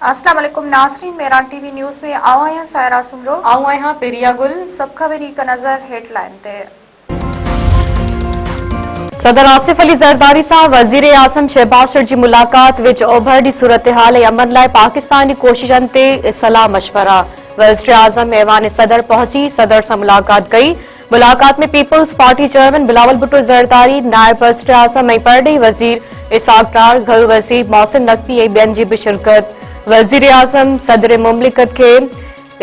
अस्सलाम वालेकुम नाज़रीन, मेरा टीवी न्यूज़ में आवाया सायरा सुमरो आवाया पेरिया गुल। सब खबरी का नजर हेडलाइन ते। सदर आसिफ अली ज़रदारी सां वज़ीर आज़म शहबाज शरीफ़ जी मुलाकात विच ओभर जी सूरत हाल ऐं अमन लाइ पाकिस्तानी कोशिशनि ते सलाह मशवरा। वज़ीर आज़म ऐवान सदर पहुंची सदर सां मुलाकात कई। मुलाकात में people's party chairman Bilawal Bhutto Zardari, नायब वज़ीर आज़म ऐं परडेही वज़ीर इसाक डार, घर वज़ीर मोहसिन नकवी ऐं ॿियनि जी बि शिरकत। वज़ीर आज़म सदर मुमलिकत के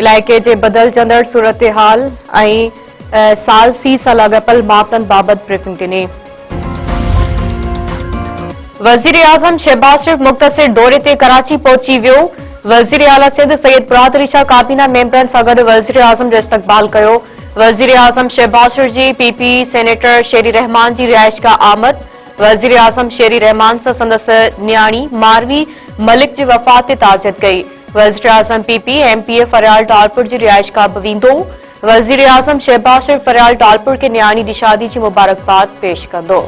इलाइक़े जे बदिलजंदड़ सूरत हाल ऐं सालसी सां लाॻापियल मामलनि बाबति ब्रीफिंग ॾिनी। वज़ीर आज़म शहबाज शरीफ़ मुख़्तसिर दौरे ते कराची पहुची वियो। वज़ीर आला सिंध सैयद मुराद अली शाह काबीना मेंबरनि सां गॾु वज़ीर आज़म जो इस्तक़बाल कयो। वज़ीर आज़म शहबाज शरीफ़ जी पीपी सेनेटर शेरी रहमान जी रिहाइशगाह आमद। वज़ीर आज़म शेरी रहमान सां संदसि न्याणी मारवी मलिक जी वफ़ात ते ताज़ियत कई। वज़ीर आज़म पीपी एमपीए फरियाल टालपुर जी रिहाइशगाह बि वेंदो। वज़ीर आज़म शहबाज शरीफ़ फरियाल टालपुर खे न्याणी जी शादी जी मुबारकबाद पेश कंदो।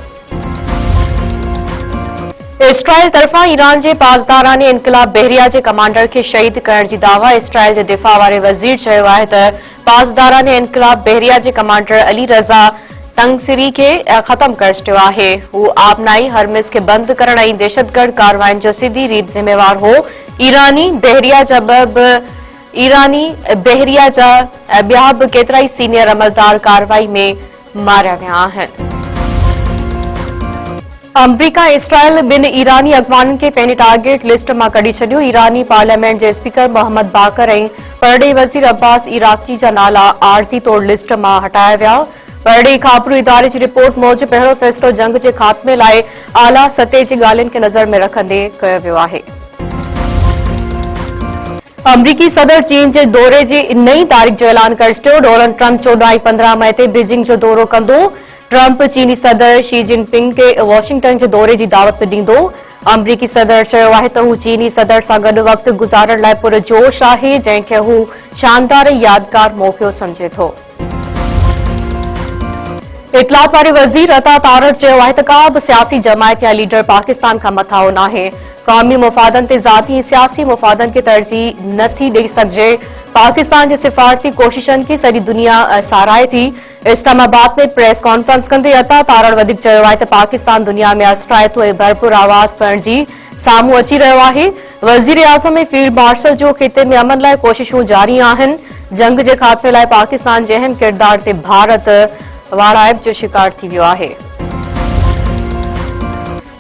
इसराइल तरफ़ां ईरान जे पासदाराने इनक़लाब बहरिया जे कमांडर खे शहीद करण जी दावा। इसराइल जे दिफ़ा वारे वज़ीर चयो आहे त पासदाराने इनक़लाब बहरिया जे कमांडर अली रज़ा तंगसिरी के खत्म कर चुको आहे। हू आबनाई हरमिस के बंद करण ऐं दहशतगर्द कार्रवाइन जो सिधी रीत ज़िम्मेवार हो। ईरानी बहरिया जा ॿिया बि केतिरा ई सीनियर अमलदार कार्रवाई में मारिया विया आहिनि। अमरीका इसराइल ॿिनि ईरानी अॻवाननि खे पंहिंजी टारगेट लिस्ट मां कढी छॾियो। ईरानी पार्लियामेंट जे स्पीकर मोहम्मद बाकर ऐं परडेही वज़ीर अब्बास इराक़ची जा नाला आरज़ी तौर लिस्ट मां हटाया विया। परडेही ख़ाबिरू इदारे जी रिपोर्ट मूजिबि पहिरियों फ़ैसिलो जंग जे ख़ात्मे लाइ आला सतह जी ॻाल्हियुनि खे नज़र में रखंदे कयो वियो आहे। अमरीकी सदर चीन जे दौरे जी नई तारीख़ जो ऐलान करे छॾियो। डोनाल्ड ट्रंप 14 ऐं 15 मई ते बीजिंग जो दौरो कंदो। ट्रंप चीनी सदर शी जिनपिंग खे वॉशिंगटन जे दौरे जी दावत बि ॾींदो। अमरीकी सदर चयो आहे त हू चीनी सदर सां गॾु वक़्तु गुज़ारण लाइ पुरजोश आहे, जंहिंखे हू शानदार ऐं यादगार मौक़ो समझे थो। इतलात वारे वज़ीर अता तारड़ चयो आहे त का बि सियासी जमायत या लीडर पाकिस्तान खां मथां नाहे। क़ौमी मुफ़ादनि ते ज़ाती ऐं सियासी मुफ़ादनि खे तरजीह नथी ॾेई सघिजे। पाकिस्तान जे सिफ़ारती कोशिशनि खे सॼी दुनिया साराहे थी। इस्लामाबाद में प्रेस कॉन्फ्रेंस कंदे अता तारड़ वधीक चयो आहे त पाकिस्तान दुनिया में असराइतो ऐं भरपूर आवाज़ खणण जी साम्हूं अची रहियो आहे। वज़ीर आज़म ऐं फील्ड मार्शल जो ख़िते में अमन लाइ कोशिशूं जारी आहिनि। जंग जे ख़ात्मे लाइ पाकिस्तान जे अहम किरदार ते भारत वाड़ाइब जो शिकार थी वियो आहे।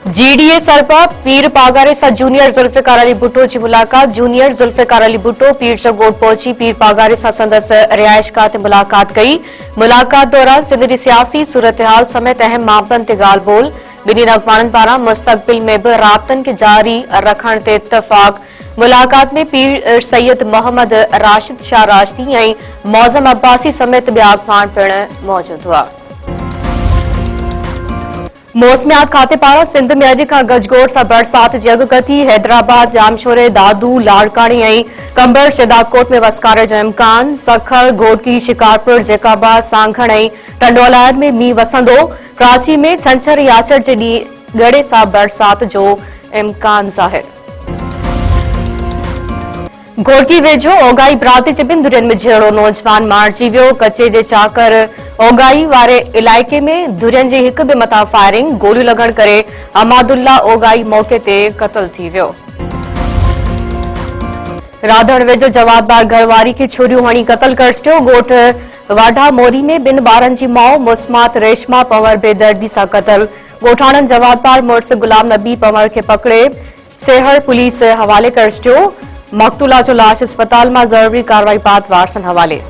जीडीए सरबराह पीर पागारे सां जूनियर ज़ुल्फ़िकार अली भुट्टो जी मुलाकात। जूनियर ज़ुल्फ़िकार अली भुट्टो पीर चगोड़ पहुची पीर पागारे सां संदसि रिहाइशगाह ते मुलाकात कई। मुलाकात दौरान सिंध जी सियासी सूरतहाल समेत अहम मामलनि ते ॻाल्हि ॿोल। ॿिन्हिनि अॻवाननि पारां मुस्तक़बिल में बि राब्तनि खे जारी रखण ते इत्तफ़ाक़। मुलाकात में पीर सैयद मोहम्मद राशिद शाह राशदी ऐं मौज़म अब्बासी समेत ॿिया अॻवान पिणु मौजूद हुआ। मौसमियात खाते पारां सिंध में अॼु खां गजगोड़ सां बरसात जी अॻकथी। हैदराबाद, जामशोरे, दादू, लाड़कानी ऐं कंबर शदाकोट में वसकारे जो इम्कान। सखर, घोटकी, शिकारपुर, जेकाबाद, सांघण ऐं टंडोलायर में मींहुं वसंदो। कराची में छंछर ऐं आछर जे ॾींहुं ॻड़े सां बरसात जो इम्कान ज़ाहिर। घोटकी वेझो ओगाई बिरादरी जे ॿिनि धुरियुनि में झेड़ो, नौजवान मारिजी वियो। कचे जे चाकर ओगाई वारे इलाइक़े में धुरियुनि जी हिक ॿिए मथां फायरिंग, गोलियूं लॻण करे अमादुल्ला ओगाई मौक़े ते क़तल थी वियो। राधण वेझो जवाबदार घरवारी खे छुरियूं हणी क़तल करे छॾियो। ॻोठ वाढा मोरी में ॿिनि ॿारनि जी माउ मुस्मात रेशमा पंवर बेदर्दी सां क़तल। ॻोठाणनि जवाबदार मुड़ुस गुलाम नबी पंवर खे पकड़े सेहर पुलिस हवाले करे छॾियो। मक़तूला जो लाश अस्पताल मां ज़रूरी कार्रवाई बाद वारसनि हवाले।